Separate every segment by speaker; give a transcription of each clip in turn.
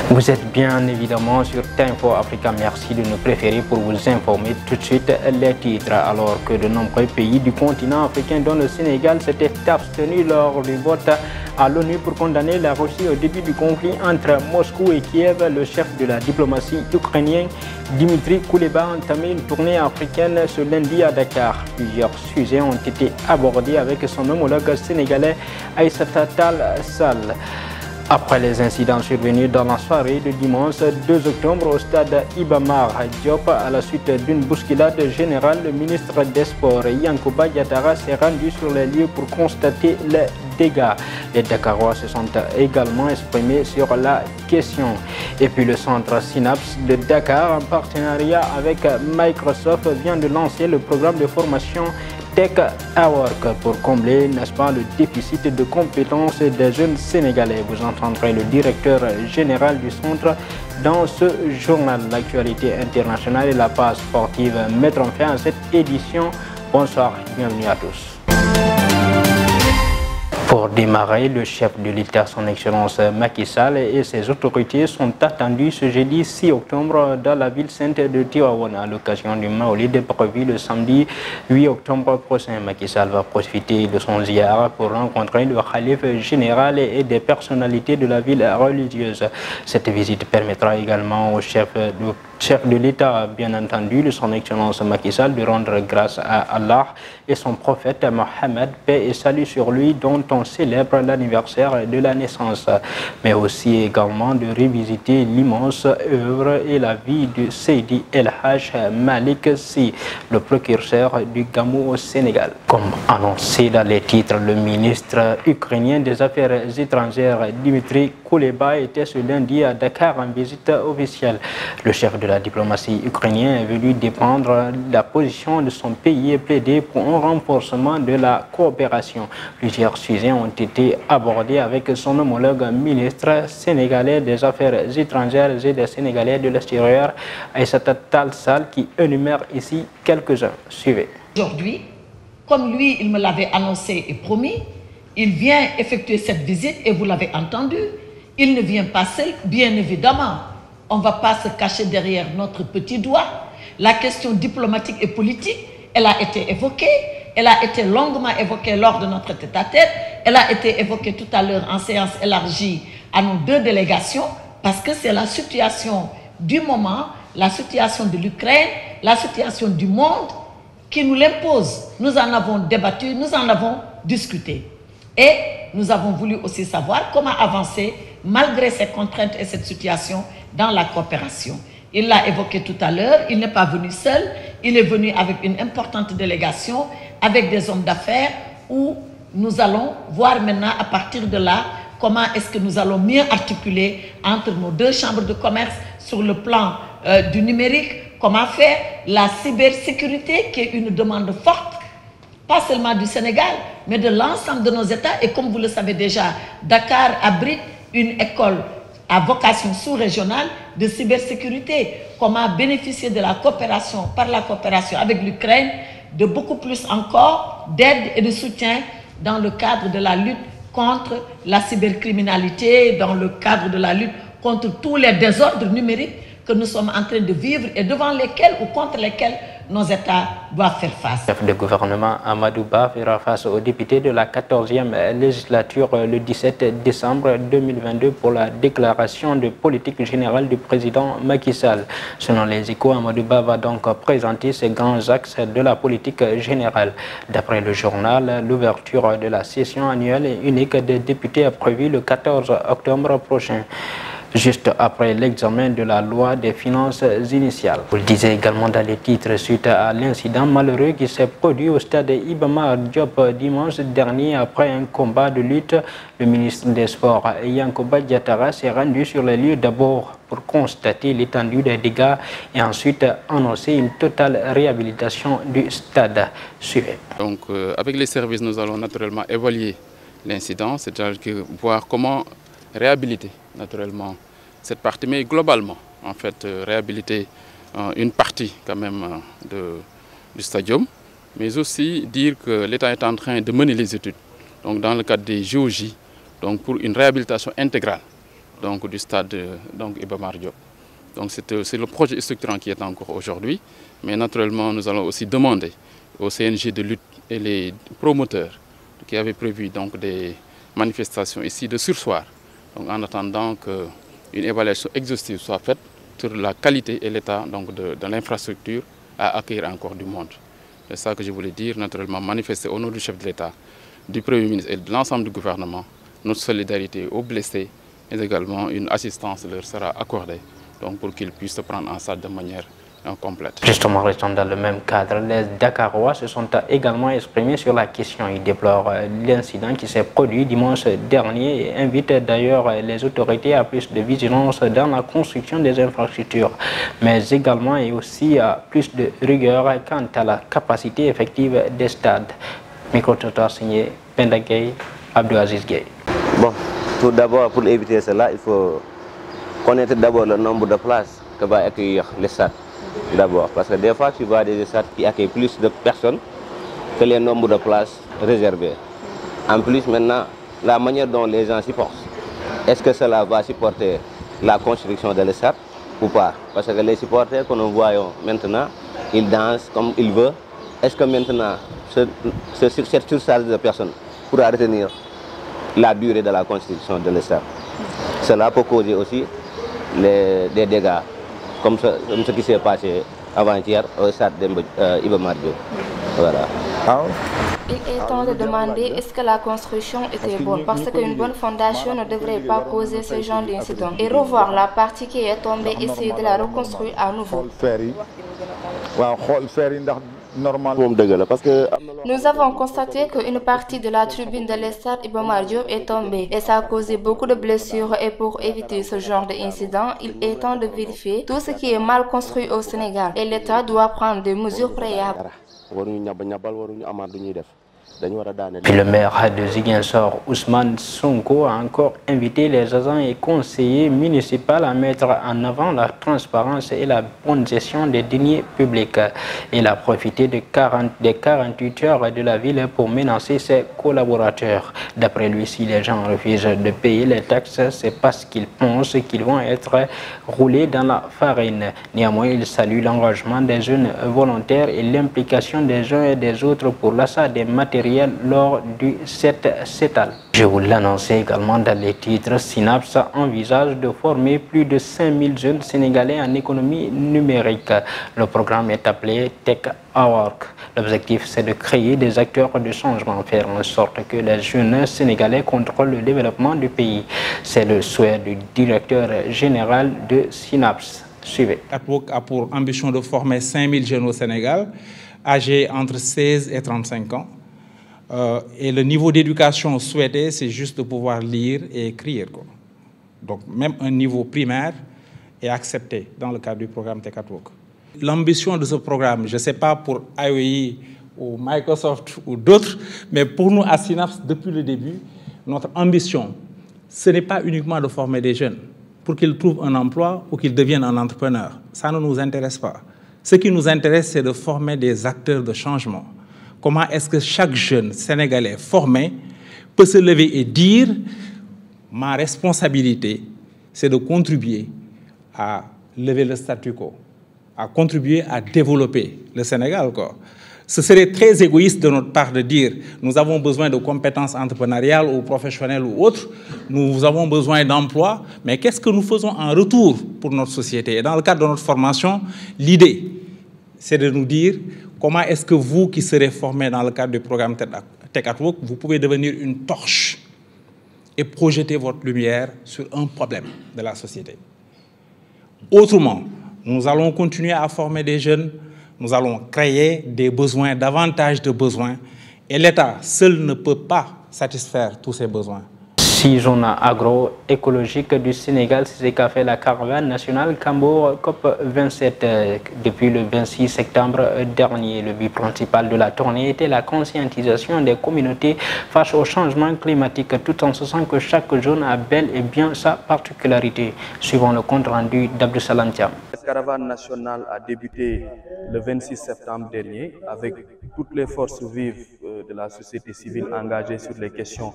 Speaker 1: Vous êtes bien évidemment sur Tinfo Africa. Merci de nous préférer pour vous informer tout de suite les titres. Alors que de nombreux pays du continent africain, dont le Sénégal, s'étaient abstenus lors du vote à l'ONU pour condamner la Russie au début du conflit entre Moscou et Kiev, le chef de la diplomatie ukrainienne, Dmitry Kuleba, a entamé une tournée africaine ce lundi à Dakar. Plusieurs sujets ont été abordés avec son homologue sénégalais Aïssata Tall Sall. Après les incidents survenus dans la soirée de dimanche 2 octobre au stade Iba Mar Diop, à la suite d'une bousculade générale, le ministre des Sports Yankuba Diattara s'est rendu sur les lieux pour constater les dégâts. Les Dakarois se sont également exprimés sur la question. Et puis le centre Synapse de Dakar, en partenariat avec Microsoft, vient de lancer le programme de formation Tech à Work pour combler, n'est-ce pas, le déficit de compétences des jeunes Sénégalais. Vous entendrez le directeur général du centre dans ce journal. L'actualité internationale et la page sportive mettront fin à cette édition. Bonsoir, bienvenue à tous. Pour démarrer, le chef de l'État, son Excellence Macky Sall, et ses autorités sont attendus ce jeudi 6 octobre dans la ville sainte de Tivaouane à l'occasion du Maolid prévu le samedi 8 octobre prochain. Macky Sall va profiter de son ziar pour rencontrer le khalife général et des personnalités de la ville religieuse. Cette visite permettra également au chef de l'État, bien entendu, de son Excellence Macky Sall, de rendre grâce à Allah et son prophète Mohammed, paix et salut sur lui, dont on célèbre l'anniversaire de la naissance, mais aussi également de revisiter l'immense œuvre et la vie de Seydi El Hadj Malick Sy, le précurseur du Gamou au Sénégal. Comme annoncé dans les titres, le ministre ukrainien des Affaires étrangères Dmitry Kuleba était ce lundi à Dakar en visite officielle. Le chef de la diplomatie ukrainienne est venu défendre la position de son pays et plaider pour un renforcement de la coopération. Plusieurs sujets ont été abordés avec son homologue ministre sénégalais des Affaires étrangères et des Sénégalais de l'extérieur, Aïssata Tall Sall, qui énumère ici quelques-uns. Suivez.
Speaker 2: Aujourd'hui, comme lui, il me l'avait annoncé et promis, il vient effectuer cette visite et vous l'avez entendu. Il ne vient pas seul, bien évidemment. On ne va pas se cacher derrière notre petit doigt. La question diplomatique et politique, elle a été évoquée. Elle a été longuement évoquée lors de notre tête-à-tête. Elle a été évoquée tout à l'heure en séance élargie à nos deux délégations parce que c'est la situation du moment, la situation de l'Ukraine, la situation du monde qui nous l'impose. Nous en avons débattu, nous en avons discuté. Et nous avons voulu aussi savoir comment avancer malgré ces contraintes et cette situation dans la coopération. Il l'a évoqué tout à l'heure, il n'est pas venu seul, il est venu avec une importante délégation, avec des hommes d'affaires, où nous allons voir maintenant à partir de là comment est-ce que nous allons mieux articuler entre nos deux chambres de commerce sur le plan du numérique, comment faire la cybersécurité qui est une demande forte, pas seulement du Sénégal, mais de l'ensemble de nos États. Et comme vous le savez déjà, Dakar abrite une école à vocation sous-régionale de cybersécurité. Comment bénéficier de la coopération, par la coopération avec l'Ukraine, de beaucoup plus encore d'aide et de soutien dans le cadre de la lutte contre la cybercriminalité, dans le cadre de la lutte contre tous les désordres numériques que nous sommes en train de vivre et devant lesquels ou contre lesquels nos États doivent faire face.
Speaker 1: Le chef de gouvernement Amadou Ba fera face aux députés de la 14e législature le 17 décembre 2022 pour la déclaration de politique générale du président Macky Sall. Selon les Échos, Amadou Ba va donc présenter ses grands axes de la politique générale. D'après le journal, l'ouverture de la session annuelle unique des députés est prévue le 14 octobre prochain, juste après l'examen de la loi des finances initiales. Vous le disiez également dans les titres, suite à l'incident malheureux qui s'est produit au stade Iba Mar Diop dimanche dernier après un combat de lutte, le ministre des Sports Yankuba Diattara s'est rendu sur les lieux d'abord pour constater l'étendue des dégâts et ensuite annoncer une totale réhabilitation du stade. Suivez.
Speaker 3: Donc avec les services, nous allons naturellement évaluer l'incident, c'est-à-dire voir comment réhabiliter naturellement cette partie, mais globalement, en fait, réhabiliter une partie quand même du stadium, mais aussi dire que l'État est en train de mener les études donc dans le cadre des JOJ, donc pour une réhabilitation intégrale donc, du stade Iba Mar Diop. Donc c'est le projet structurant qui est en cours aujourd'hui, mais naturellement nous allons aussi demander au CNG de lutte et les promoteurs qui avaient prévu donc, des manifestations ici de surseoir, donc en attendant qu'une évaluation exhaustive soit faite sur la qualité et l'état de l'infrastructure à accueillir encore du monde. C'est ça que je voulais dire, naturellement manifester au nom du chef de l'État, du Premier ministre et de l'ensemble du gouvernement, notre solidarité aux blessés, mais également une assistance leur sera accordée donc pour qu'ils puissent se prendre en charge de manière complète.
Speaker 1: Justement, restant dans le même cadre, les Dakarois se sont également exprimés sur la question. Ils déplorent l'incident qui s'est produit dimanche dernier et invitent d'ailleurs les autorités à plus de vigilance dans la construction des infrastructures, mais également et aussi à plus de rigueur quant à la capacité effective des stades. Micro-trottoir signé Penda Gueye, Abdouaziz Gueye.
Speaker 4: Bon, tout d'abord, pour éviter cela, il faut connaître d'abord le nombre de places que va accueillir les stades. D'abord, parce que des fois, tu vois des stades qui accueillent plus de personnes que les nombres de places réservées. En plus, maintenant, la manière dont les gens s'y portent, est-ce que cela va supporter la construction de l'estade ou pas? Parce que les supporters que nous voyons maintenant, ils dansent comme ils veulent. Est-ce que maintenant, cette surcharge de personnes pourra retenir la durée de la construction de l'estade? Cela peut causer aussi des dégâts, comme ce qui s'est passé avant-hier au stade Iba Mar Diop. Voilà.
Speaker 5: Il est temps de demander est-ce que la construction était bonne, parce qu'une bonne fondation ne devrait pas causer ce genre d'incident. Et revoir la partie qui est tombée, essayer de la reconstruire à nouveau. Nous avons constaté qu'une partie de la tribune de l'estade Iba Mar Diop est tombée et ça a causé beaucoup de blessures, et pour éviter ce genre d'incident, il est temps de vérifier tout ce qui est mal construit au Sénégal et l'État doit prendre des mesures préalables.
Speaker 1: Puis le maire de Ziguinchor, Ousmane Sonko, a encore invité les agents et conseillers municipaux à mettre en avant la transparence et la bonne gestion des deniers publics. Il a profité des 48 heures de la ville pour menacer ses collaborateurs. D'après lui, si les gens refusent de payer les taxes, c'est parce qu'ils pensent qu'ils vont être roulés dans la farine. Néanmoins, il salue l'engagement des jeunes volontaires et l'implication des uns et des autres pour l'achat des matériels lors du CETAL. Je vous l'annonçais également dans les titres, Synapse envisage de former plus de 5000 jeunes Sénégalais en économie numérique. Le programme est appelé Tech à Work. L'objectif, c'est de créer des acteurs de changement, faire en sorte que les jeunes Sénégalais contrôlent le développement du pays. C'est le souhait du directeur général de Synapse. Suivez.
Speaker 6: Catwalk a pour ambition de former 5000 jeunes au Sénégal, âgés entre 16 et 35 ans. Et le niveau d'éducation souhaité, c'est juste de pouvoir lire et écrire, quoi. Donc même un niveau primaire est accepté dans le cadre du programme Tech at Work. L'ambition de ce programme, je ne sais pas pour IOI ou Microsoft ou d'autres, mais pour nous à Synapse, depuis le début, notre ambition, ce n'est pas uniquement de former des jeunes pour qu'ils trouvent un emploi ou qu'ils deviennent un entrepreneur. Ça ne nous intéresse pas. Ce qui nous intéresse, c'est de former des acteurs de changement. Comment est-ce que chaque jeune Sénégalais formé peut se lever et dire « ma responsabilité, c'est de contribuer à lever le statu quo, à contribuer à développer le Sénégal, quoi. » Ce serait très égoïste de notre part de dire « nous avons besoin de compétences entrepreneuriales ou professionnelles ou autres, nous avons besoin d'emplois, mais qu'est-ce que nous faisons en retour pour notre société ?» Et dans le cadre de notre formation, l'idée, c'est de nous dire comment est-ce que vous qui serez formés dans le cadre du programme Tech at Work, vous pouvez devenir une torche et projeter votre lumière sur un problème de la société. Autrement, nous allons continuer à former des jeunes, nous allons créer des besoins, davantage de besoins, et l'État seul ne peut pas satisfaire tous ces besoins.
Speaker 1: 6 zones agroécologiques du Sénégal, c'est ce qu'a fait la caravane nationale Cambour COP27 depuis le 26 septembre dernier. Le but principal de la tournée était la conscientisation des communautés face au changement climatique, tout en sachant que chaque zone a bel et bien sa particularité. Suivant le compte rendu d'Abdou Salam Thiam.
Speaker 7: La caravane nationale a débuté le 26 septembre dernier avec toutes les forces vives de la société civile engagées sur les questions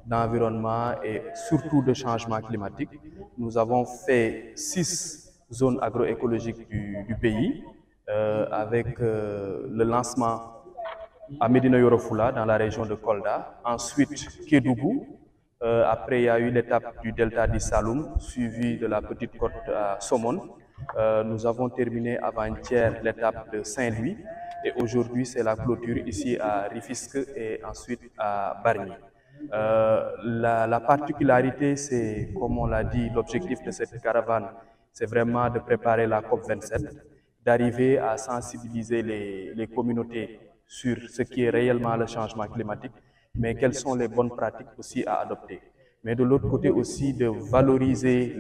Speaker 7: d'environnement et surtout de changement climatique. Nous avons fait 6 zones agroécologiques du pays avec le lancement à Médina Yoro Fula dans la région de Kolda, ensuite Kédougou, après il y a eu l'étape du delta du Saloum suivi de la petite côte à Somone. Nous avons terminé avant-hier l'étape de Saint-Louis et aujourd'hui c'est la clôture ici à Rufisque et ensuite à Bargny. La particularité, c'est, comme on l'a dit, l'objectif de cette caravane, c'est vraiment de préparer la COP27, d'arriver à sensibiliser les communautés sur ce qui est réellement le changement climatique, mais quelles sont les bonnes pratiques aussi à adopter. Mais de l'autre côté aussi, de valoriser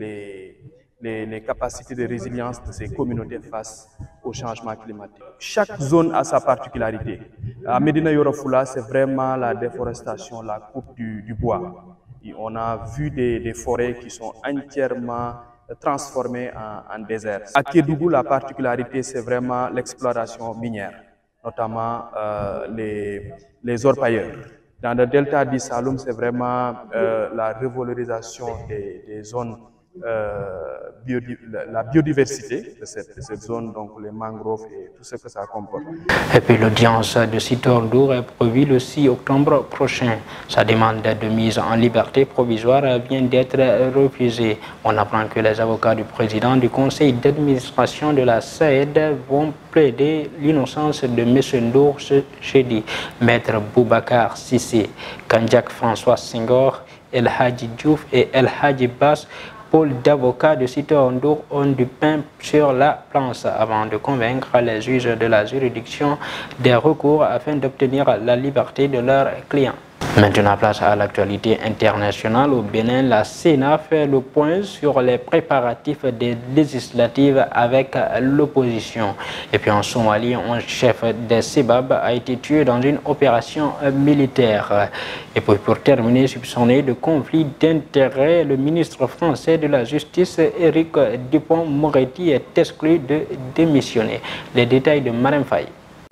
Speaker 7: les capacités de résilience de ces communautés face au changement climatique. Chaque zone a sa particularité. À Médina Yoro Fula, c'est vraiment la déforestation, la coupe du bois. Et on a vu des forêts qui sont entièrement transformées en désert. À Kédougou, la particularité, c'est vraiment l'exploration minière, notamment les orpailleurs. Dans le delta du Saloum, c'est vraiment la revalorisation des zones, la biodiversité de cette zone, donc les mangroves et tout ce que ça comporte.
Speaker 1: Et puis l'audience de Sitor Ndour est prévue le 6 octobre prochain. Sa demande de mise en liberté provisoire vient d'être refusée. On apprend que les avocats du président du conseil d'administration de la SAED vont plaider l'innocence de M. Ndour ce jeudi. Maître Boubacar Sissé, Kandiak François Senghor, El Hadji Diouf et El Hadji Bass, pôle d'avocats de Sitor Ndour ont du pain sur la planche avant de convaincre les juges de la juridiction des recours afin d'obtenir la liberté de leurs clients. Maintenant, place à l'actualité internationale. Au Bénin, la Sénat fait le point sur les préparatifs des législatives avec l'opposition. Et puis en Somalie, un chef des Sebab a été tué dans une opération militaire. Et puis pour terminer, soupçonné de conflit d'intérêts, le ministre français de la Justice, Éric Dupond-Moretti, est exclu de démissionner. Les détails de Marème Faye.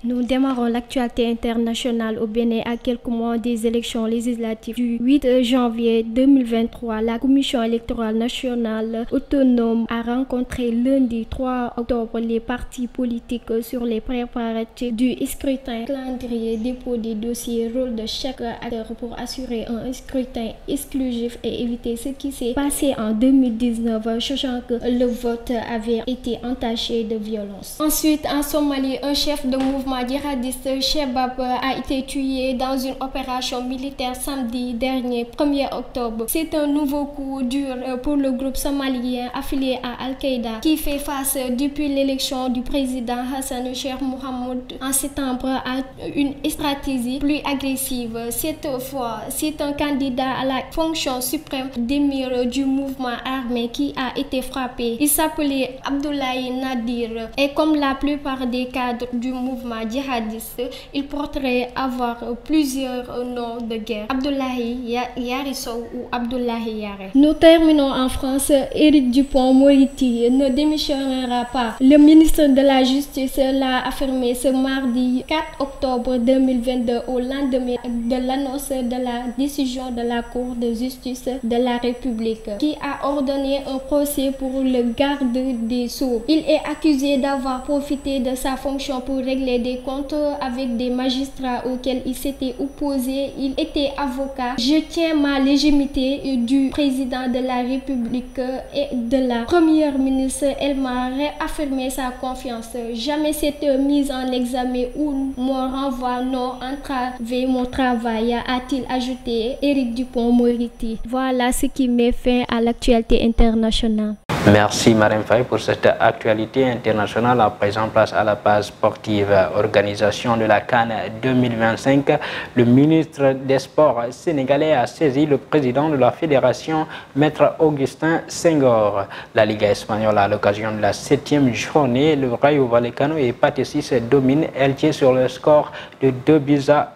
Speaker 8: Nous démarrons l'actualité internationale au Bénin à quelques mois des élections législatives du 8 janvier 2023. La Commission électorale nationale autonome a rencontré lundi 3 octobre les partis politiques sur les préparatifs du scrutin, calendrier, dépôt des dossiers, rôle de chaque acteur pour assurer un scrutin exclusif et éviter ce qui s'est passé en 2019, sachant que le vote avait été entaché de violence. Ensuite, en Somalie, un chef de mouvement djihadiste Shebab a été tué dans une opération militaire samedi dernier, 1er octobre. C'est un nouveau coup dur pour le groupe somalien affilié à Al-Qaïda qui fait face depuis l'élection du président Hassan Sheikh Mohamud en septembre à une stratégie plus agressive. Cette fois, c'est un candidat à la fonction suprême d'émir du mouvement armé qui a été frappé. Il s'appelait Abdoulaye Nadir et comme la plupart des cadres du mouvement djihadiste, il porterait avoir plusieurs noms de guerre. Abdoulaye Yarissow ou Abdoulaye Yare. Nous terminons en France. Éric Dupond-Moretti ne démissionnera pas. Le ministre de la Justice l'a affirmé ce mardi 4 octobre 2022 au lendemain de l'annonce de la décision de la Cour de justice de la République qui a ordonné un procès pour le garde des Sceaux. Il est accusé d'avoir profité de sa fonction pour régler des comptes avec des magistrats auxquels il s'était opposé. Il était avocat. Je tiens ma légitimité du président de la République et de la première ministre. Elle m'a réaffirmé sa confiance. Jamais cette mise en examen ou mon renvoi n'ont entravé mon travail, a-t-il ajouté Éric Dupond-Moretti. Voilà ce qui met fin à l'actualité internationale.
Speaker 1: Merci Marème Faye pour cette actualité internationale. À présent, place à la page sportive. Organisation de la CAN 2025. Le ministre des Sports sénégalais a saisi le président de la fédération, Maître Augustin Senghor. La Liga espagnole, à l'occasion de la 7e journée, le Rayo Vallecano et Patesis domine LG sur le score de 2-1.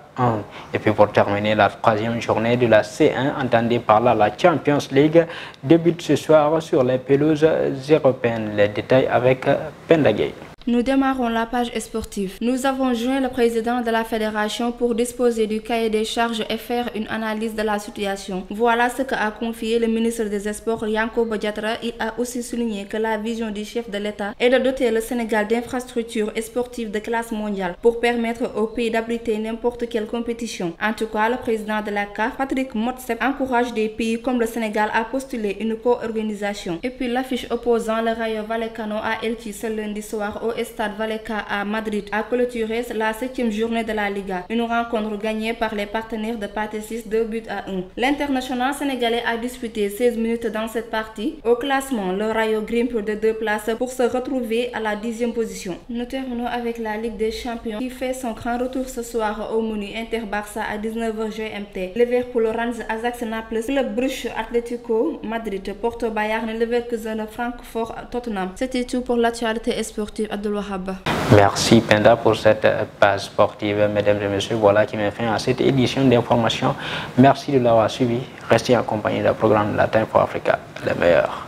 Speaker 1: Et puis pour terminer, la 3e journée de la C1, entendez par là la Champions League, débute ce soir sur les pelouses européennes. Les détails avec Pendagay.
Speaker 5: Nous démarrons la page sportive. Nous avons joint le président de la fédération pour disposer du cahier des charges et faire une analyse de la situation. Voilà ce qu'a confié le ministre des Sports Yankhoba Diattara. Il a aussi souligné que la vision du chef de l'État est de doter le Sénégal d'infrastructures sportives de classe mondiale pour permettre au pays d'abriter n'importe quelle compétition. En tout cas, le président de la CAF, Patrick Motsepe, encourage des pays comme le Sénégal à postuler une co-organisation. Et puis l'affiche opposant le Rayo Vallecano à Elche ce lundi soir au Stade Vallecas à Madrid a clôturé la 7e journée de la Liga. Une rencontre gagnée par les partenaires de Patesis 2-1. L'international sénégalais a disputé 16 minutes dans cette partie. Au classement, le Rayo grimpe de 2 places pour se retrouver à la 10e position. Nous terminons avec la Ligue des Champions qui fait son grand retour ce soir au menu Inter-Barça à 19h GMT. Liverpool, Rennes, Ajax, Naples, Club Brugge, Atlético Madrid, Porto, Bayern, Leverkusen, Francfort, Tottenham. C'était tout pour l'actualité sportive.
Speaker 1: Merci Penda pour cette page sportive. Mesdames et messieurs, voilà qui met fin à cette édition d'information. Merci de l'avoir suivi. Restez en compagnie du programme Latin for Africa, le meilleur.